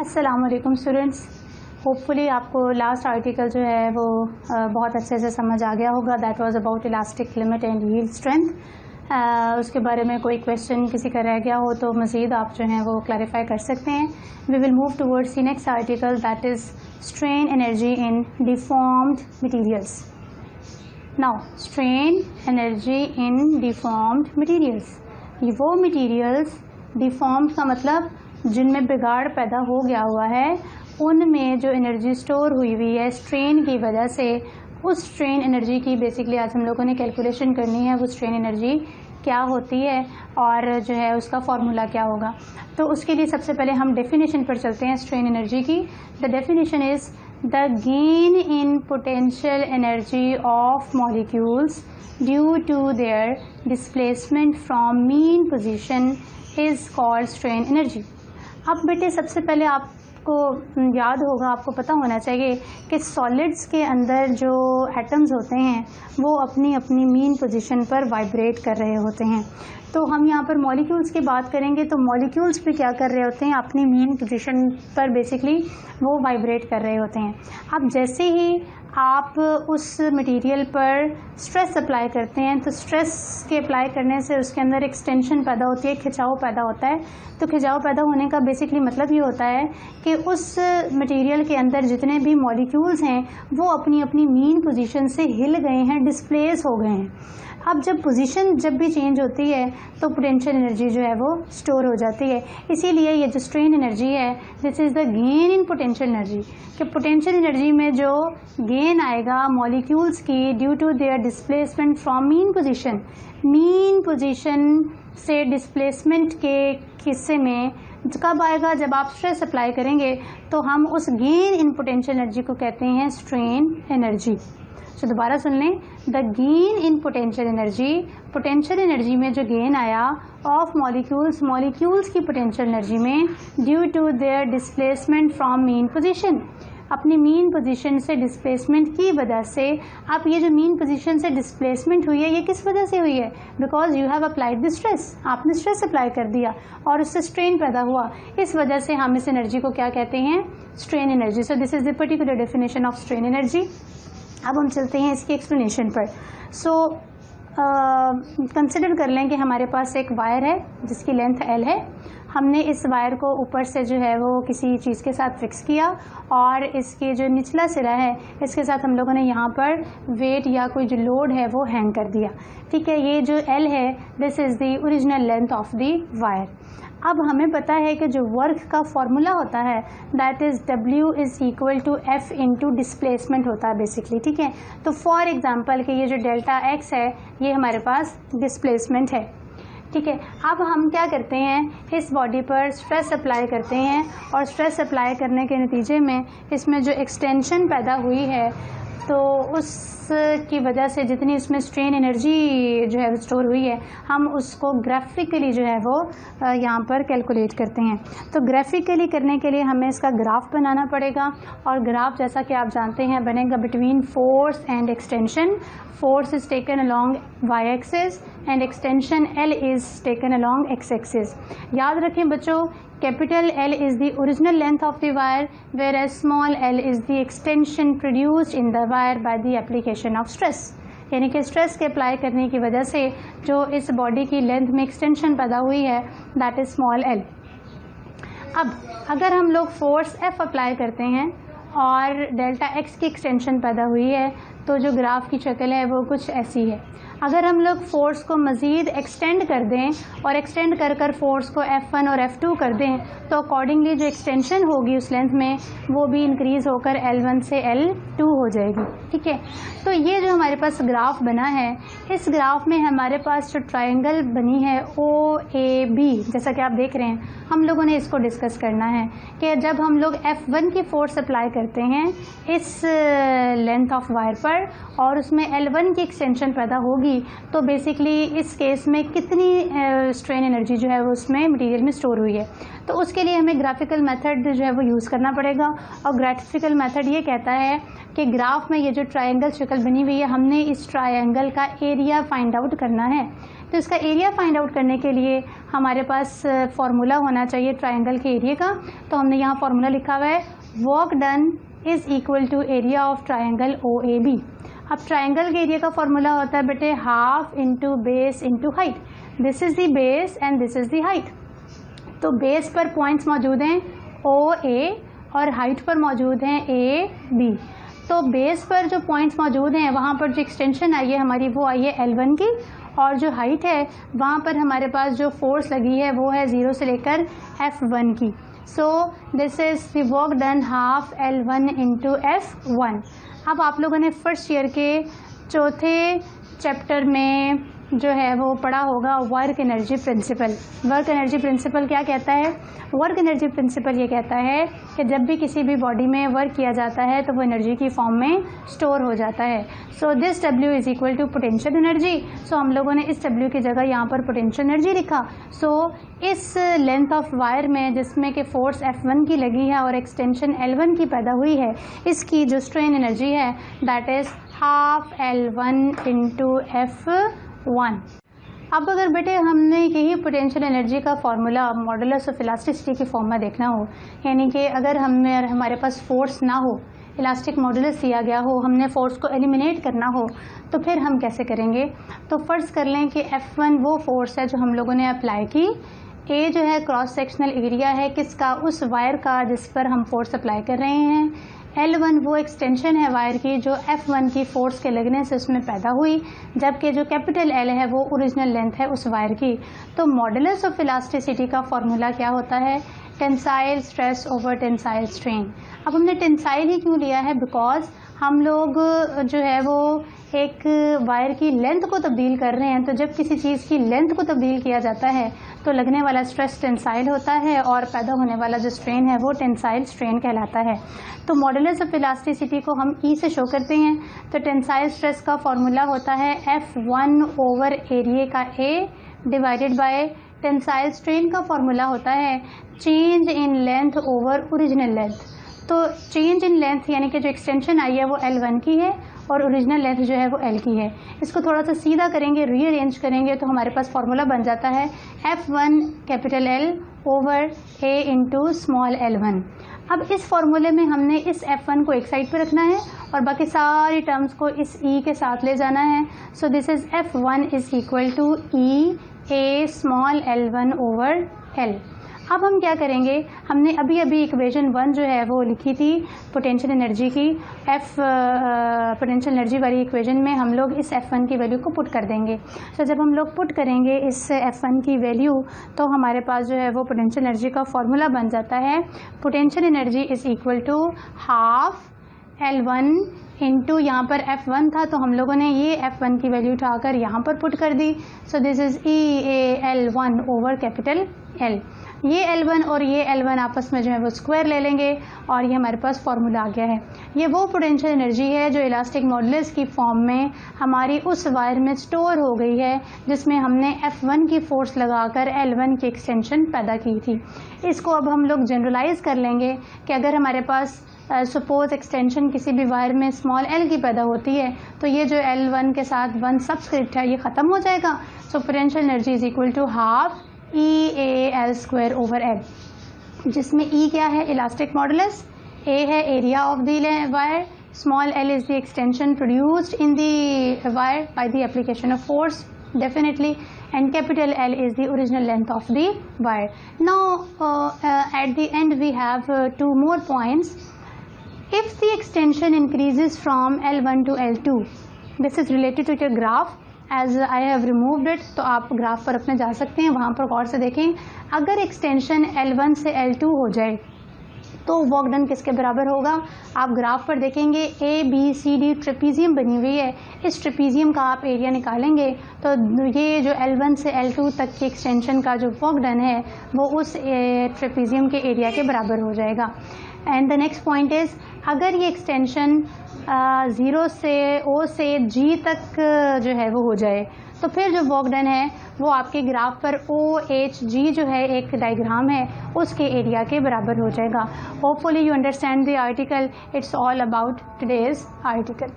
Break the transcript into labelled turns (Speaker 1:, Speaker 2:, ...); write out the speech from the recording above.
Speaker 1: अस्सलाम वालेकुम students, hopefully आपको लास्ट आर्टिकल जो है वो बहुत अच्छे से समझ आ गया होगा। That was about elastic limit and yield strength. उसके बारे में कोई क्वेश्चन किसी का रह गया हो तो मज़ीद आप जो हैं वो क्लैरिफाई कर सकते हैं। We will move towards the next article that is strain energy in deformed materials. Now strain energy in deformed materials, ये वो मटीरियल्स, डिफॉर्म्ड का मतलब जिनमें बिगाड़ पैदा हो गया हुआ है, उनमें जो एनर्जी स्टोर हुई हुई है स्ट्रेन की वजह से, उस स्ट्रेन एनर्जी की बेसिकली आज हम लोगों ने कैलकुलेशन करनी है। वो स्ट्रेन एनर्जी क्या होती है और जो है उसका फॉर्मूला क्या होगा। तो उसके लिए सबसे पहले हम डेफिनेशन पर चलते हैं स्ट्रेन एनर्जी की। The definition is the gain in potential energy of molecules due to their displacement from mean position is called strain energy. अब बेटे सबसे पहले आपको याद होगा, आपको पता होना चाहिए कि सॉलिड्स के अंदर जो एटम्स होते हैं वो अपनी अपनी मीन पोजीशन पर वाइब्रेट कर रहे होते हैं। तो हम यहाँ पर मॉलिक्यूल्स की बात करेंगे तो मॉलिक्यूल्स भी क्या कर रहे होते हैं, अपनी मीन पोजीशन पर बेसिकली वो वाइब्रेट कर रहे होते हैं। अब जैसे ही आप उस मटेरियल पर स्ट्रेस अप्लाई करते हैं तो स्ट्रेस के अप्लाई करने से उसके अंदर एक्सटेंशन पैदा होती है, खिंचाव पैदा होता है। तो खिंचाव पैदा होने का बेसिकली मतलब ये होता है कि उस मटेरियल के अंदर जितने भी मॉलिक्यूल्स हैं वो अपनी अपनी मीन पोजीशन से हिल गए हैं, डिस्प्लेस हो गए हैं। अब जब पोजीशन जब भी चेंज होती है तो पोटेंशियल एनर्जी जो है वो स्टोर हो जाती है। इसीलिए ये जो स्ट्रेन एनर्जी है, this is the gain in potential energy, कि पोटेंशियल एनर्जी में जो गेन आएगा मॉलिक्यूल्स की due to their displacement from mean position से डिस्प्लेसमेंट के हिस्से में कब आएगा, जब आप स्ट्रेस अप्लाई करेंगे तो हम उस गेन इन पोटेंशियल एनर्जी को कहते हैं स्ट्रेन एनर्जी। तो दोबारा सुन लें, the gain in potential energy में जो गेन आया ऑफ मॉलिक्यूल्स की पोटेंशियल एनर्जी में due to their displacement from mean position, अपनी मीन पोजीशन से डिस्प्लेसमेंट की वजह से। अब ये जो मीन पोजीशन से डिस्प्लेसमेंट हुई है ये किस वजह से हुई है, because you have applied the stress, आपने स्ट्रेस अप्लाई कर दिया और उससे स्ट्रेन पैदा हुआ। इस वजह से हम इस एनर्जी को क्या कहते हैं, strain energy. So this is the particular definition of strain energy. अब हम चलते हैं इसकी एक्सप्लेनेशन पर। सो कंसिडर कर लें कि हमारे पास एक वायर है जिसकी लेंथ L है। हमने इस वायर को ऊपर से जो है वो किसी चीज़ के साथ फिक्स किया और इसके जो निचला सिरा है इसके साथ हम लोगों ने यहाँ पर वेट या कोई जो लोड है वो हैंग कर दिया। ठीक है, ये जो L है this is the original length of the wire. अब हमें पता है कि जो वर्क का फॉर्मूला होता है that is W is equal to F into displacement होता है बेसिकली। ठीक है, तो फॉर एग्जांपल कि ये जो डेल्टा X है ये हमारे पास डिस्प्लेसमेंट है। ठीक है, अब हम क्या करते हैं, इस बॉडी पर स्ट्रेस अप्लाई करते हैं और स्ट्रेस अप्लाई करने के नतीजे में इसमें जो एक्सटेंशन पैदा हुई है तो उसकी वजह से जितनी उसमें स्ट्रेन एनर्जी जो है स्टोर हुई है हम उसको ग्राफिकली जो है वो यहाँ पर कैलकुलेट करते हैं। तो ग्राफिकली करने के लिए हमें इसका ग्राफ बनाना पड़ेगा और ग्राफ जैसा कि आप जानते हैं बनेगा between force and extension. Force is taken along y axis and extension L is taken along x axis. याद रखें बच्चों, capital L is the original length of the wire whereas small l is the extension produced in the wire by the application of stress। यानी कि stress के apply करने की वजह से जो इस बॉडी की लेंथ में एक्सटेंशन पैदा हुई है दैट इज़ स्मॉल l। अब अगर हम लोग फोर्स F अप्लाई करते हैं और डेल्टा x की एक्सटेंशन पैदा हुई है तो जो ग्राफ की शक्ल है वो कुछ ऐसी है। अगर हम लोग फोर्स को मज़ीद एक्सटेंड कर दें और एक्सटेंड कर फोर्स को F1 और F2 कर दें तो अकॉर्डिंगली जो एक्सटेंशन होगी उस लेंथ में वो भी इंक्रीज़ होकर L1 से L2 हो जाएगी। ठीक है, तो ये जो हमारे पास ग्राफ बना है इस ग्राफ में हमारे पास जो ट्रायंगल बनी है OAB, जैसा कि आप देख रहे हैं, हम लोगों ने इसको डिस्कस करना है कि जब हम लोग F1 की फोर्स अप्लाई करते हैं इस लेंथ ऑफ वायर पर और उसमें L1 की एक्सटेंशन पैदा होगी तो बेसिकली इस केस में कितनी स्ट्रेन एनर्जी जो है वो उसमें मटेरियल में स्टोर हुई है। तो उसके लिए हमें ग्राफिकल मेथड जो है वो यूज़ करना पड़ेगा और ग्राफिकल मेथड ये कहता है कि ग्राफ में ये जो ट्रायंगल शक्ल बनी हुई है हमने इस ट्रायंगल का एरिया फाइंड आउट करना है। तो तो इसका एरिया फाइंड आउट करने के लिए हमारे पास फार्मूला होना चाहिए ट्राइंगल के एरिया का। तो हमने यहाँ फार्मूला लिखा हुआ है work done is equal to area of triangle OAB। अब ट्राइंगल के एरिया का फार्मूला होता है बेटे half into base into height. This is the base and this is the height. तो बेस पर पॉइंट्स मौजूद हैं OA और हाइट पर मौजूद हैं AB। तो बेस पर जो पॉइंट्स मौजूद हैं वहाँ पर जो एक्सटेंशन आई है हमारी वो आई है L1 की, और जो हाइट है वहाँ पर हमारे पास जो फोर्स लगी है वो है 0 से लेकर F1 की। सो this is the work done half L1 into F1। अब आप लोगों ने फर्स्ट ईयर के चौथे चैप्टर में जो है वो पढ़ा होगा work energy principal. Work energy principal क्या कहता है? वर्क एनर्जी प्रिंसिपल ये कहता है कि जब भी किसी भी बॉडी में वर्क किया जाता है तो वो एनर्जी की फॉर्म में स्टोर हो जाता है। So this W is equal to potential energy. So हम लोगों ने इस W की जगह यहाँ पर पोटेंशियल एनर्जी लिखा। सो इस लेंथ ऑफ वायर में जिसमें कि फोर्स F1 की लगी है और एक्सटेंशन L1 की पैदा हुई है, इसकी जो स्ट्रेन एनर्जी है that is half L1 into F1। अब अगर बेटे हमने यही पोटेंशियल एनर्जी का फार्मूला मॉडुलस ऑफ इलास्टिसिटी की फॉर्म में देखना हो, यानी कि अगर हमारे पास फोर्स ना हो, इलास्टिक मॉडुलस दिया गया हो, हमने फोर्स को एलिमिनेट करना हो, तो फिर हम कैसे करेंगे? तो फर्ज कर लें कि F1 वो फोर्स है जो हम लोगों ने अप्लाई की। A जो है क्रॉस सेक्शनल एरिया है किसका? उस वायर का जिस पर हम फोर्स अप्लाई कर रहे हैं। L1 वो एक्सटेंशन है वायर की जो F1 की फोर्स के लगने से उसमें पैदा हुई, जबकि जो कैपिटल L है वो ओरिजिनल लेंथ है उस वायर की। तो मॉडुलस ऑफ इलास्टिसिटी का फॉर्मूला क्या होता है? Tensile stress over tensile strain. अब हमने टेंसाइल ही क्यों लिया है? बिकॉज हम लोग जो है वो एक वायर की लेंथ को तब्दील कर रहे हैं, तो जब किसी चीज़ की लेंथ को तब्दील किया जाता है तो लगने वाला स्ट्रेस टेंसाइल होता है और पैदा होने वाला जो स्ट्रेन है वो टेंसाइल स्ट्रेन कहलाता है। तो मॉडुलस ऑफ इलास्टिसिटी को हम E से शो करते हैं। तो टेंसाइल स्ट्रेस का फॉर्मूला होता है F1 ओवर एरिया का A divided by tensile strain का फॉर्मूला होता है change in length over original length. तो चेंज इन लेंथ यानी कि जो एक्सटेंशन आई है वो L1 की है और ओरिजिनल लेंथ जो है वो L की है। इसको थोड़ा सा सीधा करेंगे, रीअरेंज करेंगे तो हमारे पास फॉर्मूला बन जाता है F1 capital L over A into small L1। अब इस फॉर्मूले में हमने इस F1 को एक साइड पे रखना है और बाकी सारी टर्म्स को इस E के साथ ले जाना है। So this is F1 is equal to E A small L1 over L। अब हम क्या करेंगे? हमने अभी अभी इक्वेशन 1 जो है वो लिखी थी पोटेंशियल एनर्जी की, पोटेंशियल एनर्जी वाली इक्वेशन में हम लोग इस F1 की वैल्यू को पुट कर देंगे। तो जब हम लोग पुट करेंगे इस F1 की वैल्यू तो हमारे पास जो है वो पोटेंशियल एनर्जी का फॉर्मूला बन जाता है potential energy is equal to half L1 into यहाँ पर F1 था तो हम लोगों ने ये F1 की वैल्यू उठाकर यहाँ पर पुट कर दी। So this is EAL1 over capital L। ये L1 और ये L1 आपस में जो है वो स्क्वायर ले लेंगे और ये हमारे पास फॉर्मूला आ गया है। ये वो पोटेंशियल एनर्जी है जो इलास्टिक मॉडुलस की फॉर्म में हमारी उस वायर में स्टोर हो गई है जिसमें हमने F1 की फोर्स लगाकर L1 की एक्सटेंशन पैदा की थी। इसको अब हम लोग जनरलाइज कर लेंगे कि अगर हमारे पास सपोज एक्सटेंशन किसी भी वायर में स्मॉल L की पैदा होती है तो ये जो L1 के साथ 1 सबस्क्रिप्ट है ये ख़त्म हो जाएगा। So potential energy is equal to half EAL square over L, जिसमें E क्या है? इलास्टिक मॉडुलस, A है area of the wire, small L is the extension produced in the wire by the application of force definitely, and capital L is the original length of the wire. Now at the end we have 2 more points. If the extension increases from L1 to L2, this is related to your graph as I have removed it, तो आप graph पर अपने जा सकते हैं, वहाँ पर गौर से देखें। अगर एक्सटेंशन L1 से L2 हो जाए तो वर्क डन किसके बराबर होगा? आप ग्राफ पर देखेंगे ABCD ट्रेपीजियम बनी हुई है, इस ट्रेपीजियम का आप एरिया निकालेंगे तो ये जो L1 से L2 तक की एक्सटेंशन का जो वर्क डन है वो उस ट्रेपीजियम के एरिया के बराबर हो जाएगा। And the next point is अगर ये एक्सटेंशन 0 से O से G तक जो है वो हो जाए तो फिर जो वर्क डन है वो आपके ग्राफ पर OHG जो है एक डायग्राम है उसके एरिया के बराबर हो जाएगा। Hopefully you understand the article. It's all about today's article.